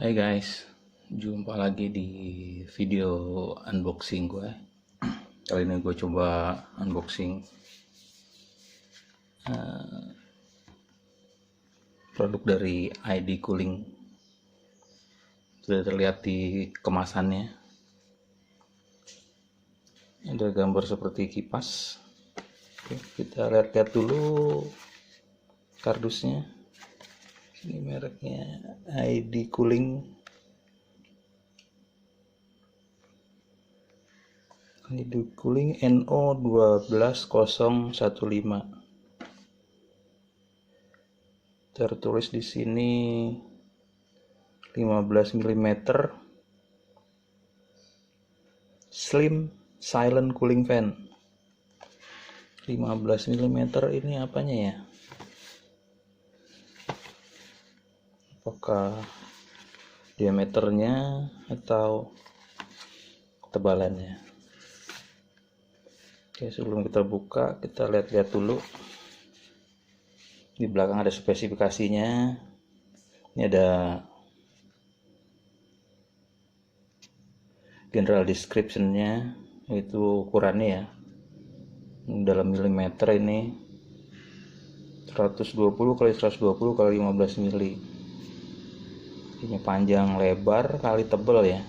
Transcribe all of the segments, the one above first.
Hai guys, jumpa lagi di video unboxing gue. Kali ini gue coba unboxing produk dari ID Cooling. Sudah terlihat di kemasannya. Ada gambar seperti kipas. Oke, kita lihat-lihat dulu kardusnya. Ini mereknya ID Cooling. ID Cooling NO12015. Tertulis di sini 15 mm Slim Silent Cooling Fan. 15 mm ini apanya ya? Apakah diameternya atau ketebalannya? Oke, sebelum kita buka, kita lihat-lihat dulu. Di belakang ada spesifikasinya. Ini ada general description-nya, itu ukurannya ya. Dalam milimeter ini 120 kali 120 kali 15 mili. Ini panjang lebar kali tebal ya.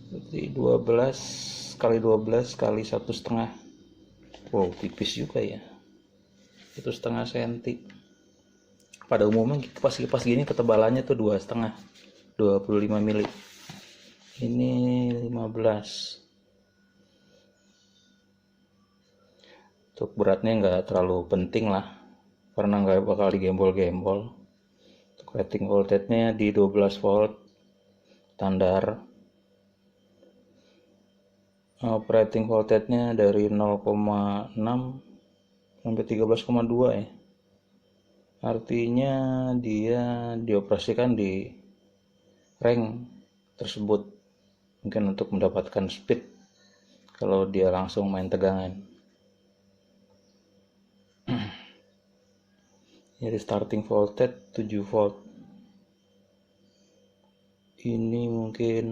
Berarti 12 kali 12 kali 1,5. Wow, tipis juga ya. 1,5 senti. Pada umumnya kipas-kipas gini ketebalannya tuh 2,5, 25 mili. Ini 15. Untuk beratnya nggak terlalu penting lah, karena nggak bakal digembol-gembol. Untuk rating voltage-nya di 12 volt standar. Operating voltage-nya dari 0,6 sampai 13,2 ya. Artinya dia dioperasikan di rank tersebut, mungkin untuk mendapatkan speed kalau dia langsung main tegangan. Jadi starting voltage 7 volt. Ini mungkin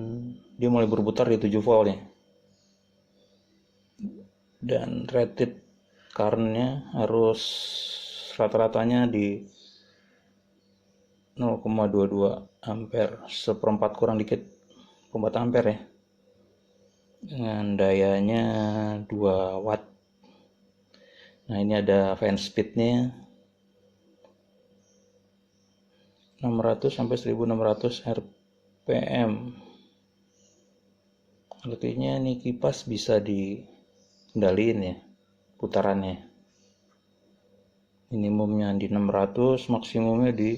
dia mulai berputar di 7 volt ya. Dan rated current-nya harus rata-ratanya di 0,22 ampere, seperempat kurang dikit 4 ampere ya. Dengan dayanya 2 watt. Nah, ini ada fan speed-nya 600 sampai 1600 rpm. Artinya ini kipas bisa dikendaliin ya putarannya. Minimumnya di 600, maksimumnya di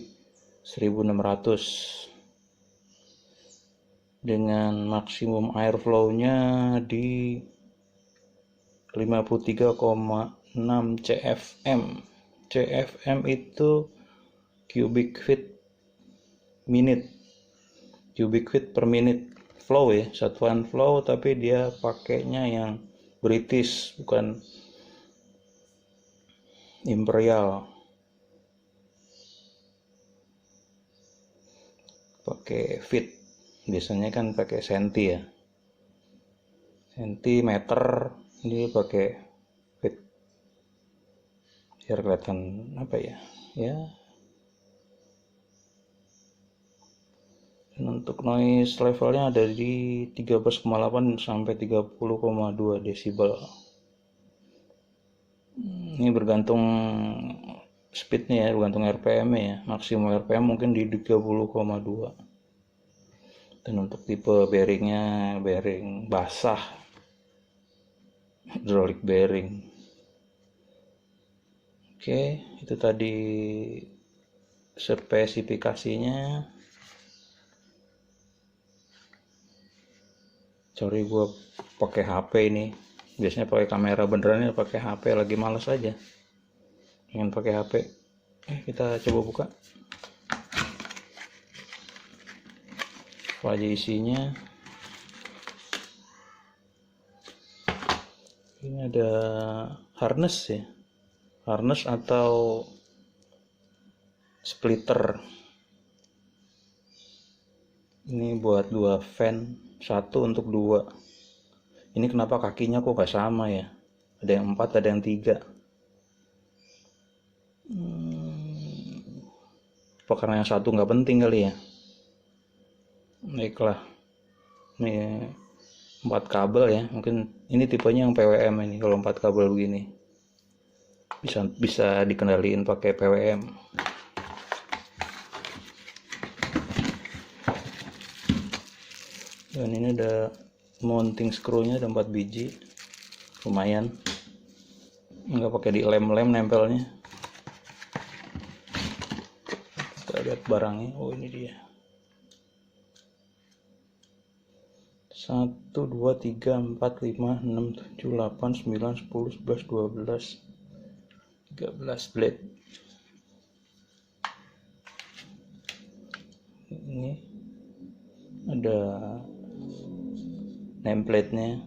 1600. Dengan maksimum airflow-nya di 53,6 CFM. CFM itu cubic feet minute. Cubic feet per minute flow ya, satuan flow, tapi dia pakainya yang British, bukan imperial. Pakai feet. Biasanya kan pakai senti ya. Sentimeter, ini pakai feet. Biar kelihatan apa ya? Ya. Dan untuk noise levelnya ada di 13,8 sampai 30,2 desibel. Ini bergantung speednya ya, bergantung RPM ya. Maksimum RPM mungkin di 30,2. Dan untuk tipe bearingnya bearing basah, hydraulic bearing. Oke, itu tadi spesifikasinya. Sorry, gue pakai HP ini. Biasanya pakai kamera beneran, ya pakai HP, lagi males aja ingin pakai HP. Kita coba buka apa aja isinya. Ini ada harness ya, harness atau splitter. Ini buat 2 fan, 1 untuk 2. Ini kenapa kakinya kok gak sama ya? Ada yang 4, ada yang 3. Apa karena yang satu nggak penting kali ya? Baiklah, ini 4 kabel ya. Mungkin ini tipenya yang PWM ini. Kalau 4 kabel begini bisa dikendaliin pakai PWM. Dan ini ada mounting screw-nya, ada 4 biji, lumayan. Nggak pakai di lem-lem nempelnya. Kita lihat barangnya. Oh, ini dia. 1, 2, 3, 4, 5, 6, 7, 8, 9, 10, 11, 12, 13 blade. Ini ada nameplate-nya,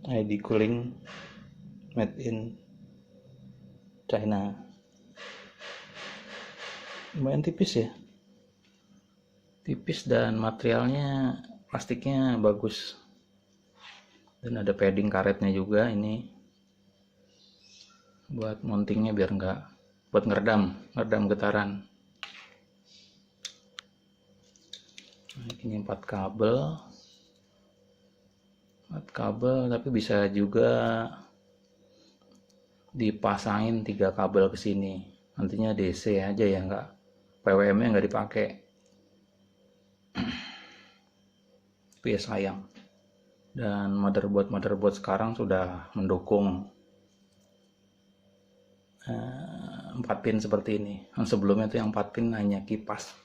ID cooling made in China. Lumayan tipis ya, tipis, dan materialnya plastiknya bagus, dan ada padding karetnya juga. Ini buat mountingnya biar enggak, buat ngeredam getaran. Nah, ini 4 kabel, tapi bisa juga dipasangin 3 kabel ke sini. Nantinya DC aja ya, enggak, PWM-nya nggak dipakai. Tapi ya sayang. Dan motherboard sekarang sudah mendukung 4 pin seperti ini. Yang sebelumnya itu yang 4 pin hanya kipas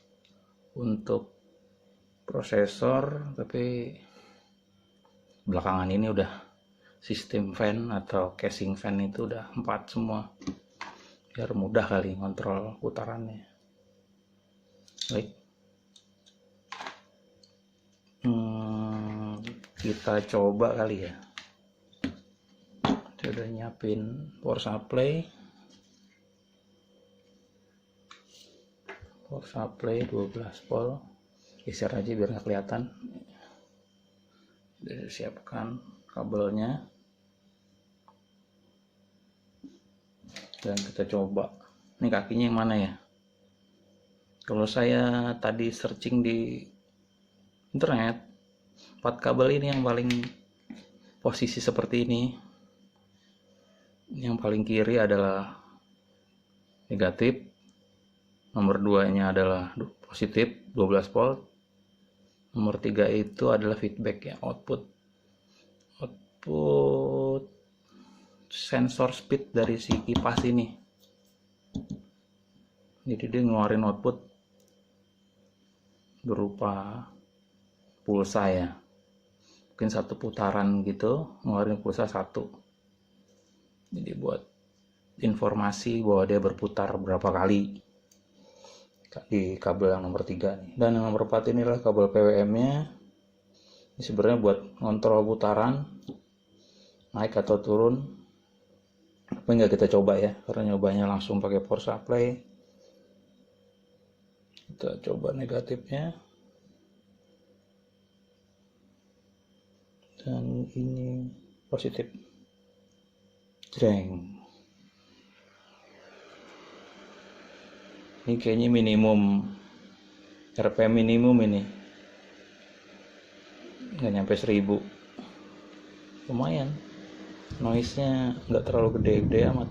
untuk prosesor, tapi belakangan ini udah sistem fan atau casing fan itu udah 4 semua, biar mudah kali ngontrol putarannya. Baik, kita coba kali ya. Saya udah nyiapin power supply 12 volt. Geser aja biar nggak kelihatan. Udah siapkan kabelnya, dan kita coba. Ini kakinya yang mana ya? Kalau saya tadi searching di internet, 4 kabel ini yang paling posisi seperti ini. Yang paling kiri adalah negatif, nomor 2 nya adalah positif 12 volt, nomor 3 itu adalah feedback ya, output sensor speed dari si kipas ini. Jadi dia ngeluarin output berupa pulsa ya, mungkin 1 putaran gitu ngeluarin pulsa 1. Jadi buat informasi bahwa dia berputar berapa kali di kabel yang nomor 3 nih. Dan yang nomor 4 ini adalah kabel PWM nya. Ini sebenarnya buat ngontrol putaran naik atau turun, tapi nggak kita coba ya, karena nyobanya langsung pakai power supply. Kita coba negatifnya, dan ini positif. Jreng. Ini kayaknya minimum RPM minimum, ini nggak nyampe 1000. Lumayan, noise nya nggak terlalu gede-gede amat.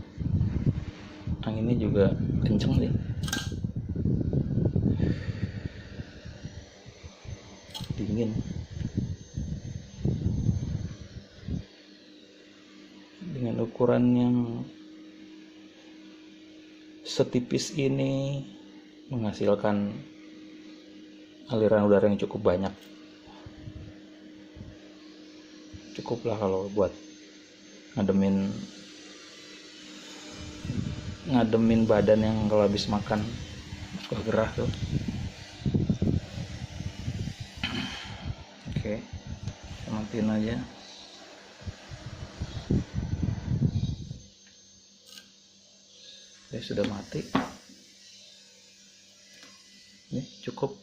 Anginnya juga kenceng sih, dingin. Dengan ukuran yang setipis ini menghasilkan aliran udara yang cukup banyak. Cukuplah kalau buat ngademin badan yang kalau habis makan suka gerah tuh. Oke, matiin aja. Sudah mati. Ini cukup.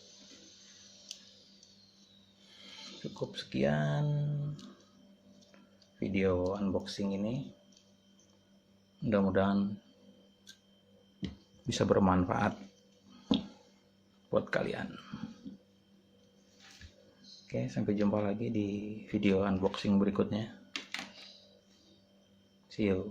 cukup sekian video unboxing ini, mudah-mudahan bisa bermanfaat buat kalian. Oke, sampai jumpa lagi di video unboxing berikutnya. See you.